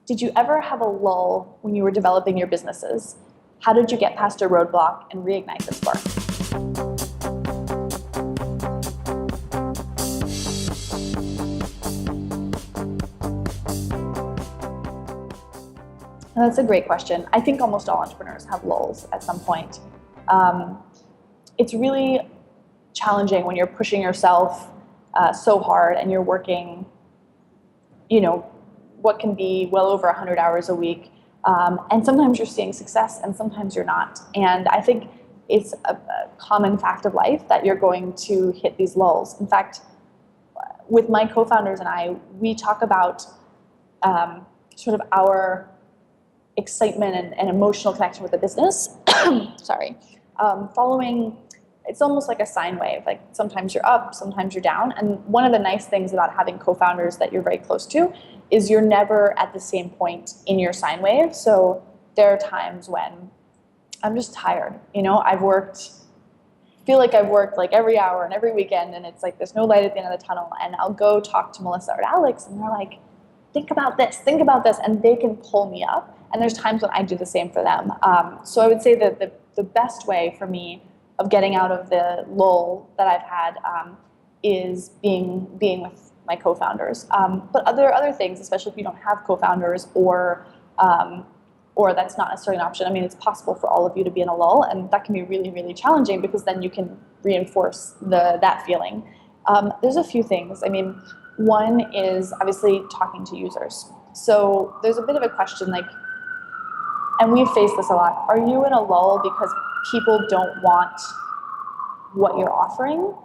did you ever have a lull when you were developing your businesses? How did you get past a roadblock and reignite the spark? That's a great question. I think almost all entrepreneurs have lulls at some point. It's really challenging when you're pushing yourself so hard and you're working, what can be well over 100 hours a week. And sometimes you're seeing success and sometimes you're not. And I think it's a common fact of life that you're going to hit these lulls. In fact, with my co-founders and I, we talk about sort of our excitement and emotional connection with the business. Following, it's almost like a sine wave. Like sometimes you're up, sometimes you're down. And one of the nice things about having co-founders that you're very close to is you're never at the same point in your sine wave. So there are times when I'm just tired. Feel like I've worked like every hour and every weekend, and it's like there's no light at the end of the tunnel. And I'll go talk to Melissa or Alex, and they're like, think about this, and they can pull me up. And there's times when I do the same for them. So I would say that the best way for me of getting out of the lull that I've had is being with my co-founders. But other things, especially if you don't have co-founders or that's not necessarily an option. I mean, it's possible for all of you to be in a lull, and that can be really, really challenging because then you can reinforce that feeling. There's a few things. I mean, one is obviously talking to users. So there's a bit of a question like, and we face this a lot, are you in a lull because people don't want what you're offering?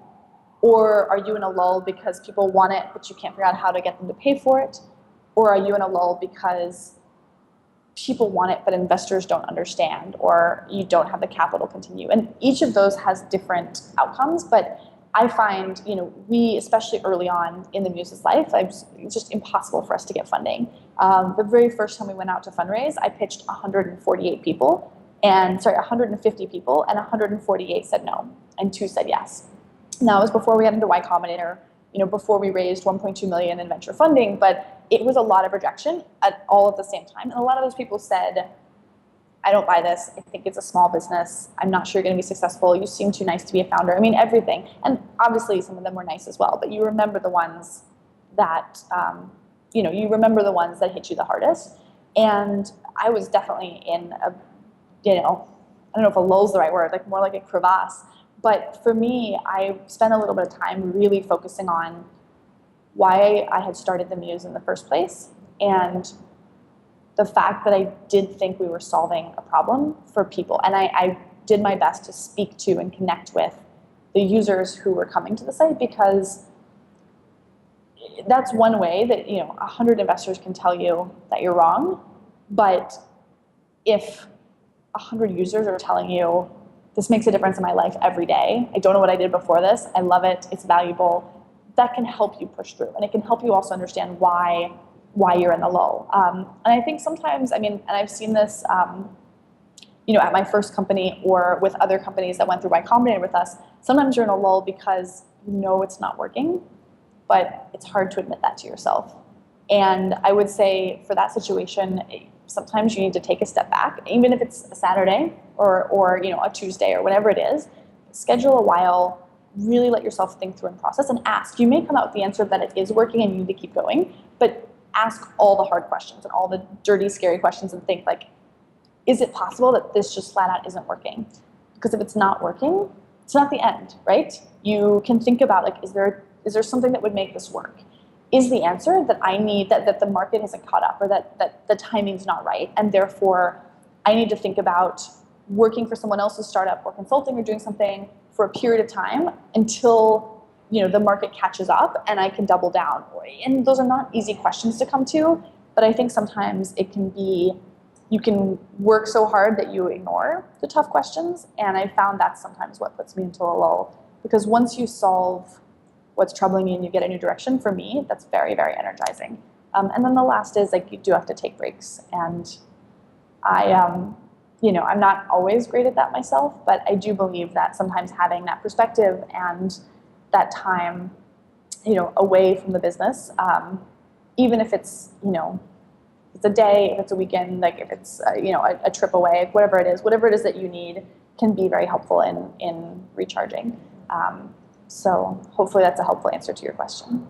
Or are you in a lull because people want it, but you can't figure out how to get them to pay for it? Or are you in a lull because people want it, but investors don't understand, or you don't have the capital to continue? And each of those has different outcomes, but I find, we, especially early on in the Muse's life, it's just impossible for us to get funding. The very first time we went out to fundraise, I pitched 150 people, and 148 said no, and 2 said yes. Now, it was before we got into Y Combinator, before we raised 1.2 million in venture funding, but it was a lot of rejection at all at the same time. And a lot of those people said, I don't buy this. I think it's a small business. I'm not sure you're going to be successful. You seem too nice to be a founder. I mean, everything. And obviously some of them were nice as well, but you remember the ones that, hit you the hardest. And I was definitely in a, I don't know if a lull's the right word, like more like a crevasse. But for me, I spent a little bit of time really focusing on why I had started the Muse in the first place, and the fact that I did think we were solving a problem for people. And I did my best to speak to and connect with the users who were coming to the site, because that's one way that, 100 investors can tell you that you're wrong. But if 100 users are telling you, this makes a difference in my life every day, I don't know what I did before this, I love it, it's valuable, that can help you push through. And it can help you also understand why you're in the lull. And I think sometimes, and I've seen this, at my first company or with other companies that went through Y Combinator with us, sometimes you're in a lull because it's not working, but it's hard to admit that to yourself. And I would say for that situation, sometimes you need to take a step back, even if it's a Saturday or a Tuesday or whatever it is, schedule a while, really let yourself think through and process and ask. You may come out with the answer that it is working and you need to keep going, but ask all the hard questions and all the dirty, scary questions and think like, is it possible that this just flat out isn't working? Because if it's not working, it's not the end, right? You can think about like, is there something that would make this work? Is the answer that I need, that the market hasn't caught up, or that the timing's not right, and therefore I need to think about working for someone else's startup or consulting or doing something for a period of time until the market catches up and I can double down? And those are not easy questions to come to, but I think sometimes it can be, you can work so hard that you ignore the tough questions, and I found that's sometimes what puts me into a lull, because once you solve what's troubling you and you get a new direction, for me, that's very, very energizing. And then the last is like, you do have to take breaks. And I'm not always great at that myself, but I do believe that sometimes having that perspective and that time, away from the business, even if it's, it's a day, if it's a weekend, like if it's a trip away, whatever it is that you need can be very helpful in recharging. So hopefully that's a helpful answer to your question.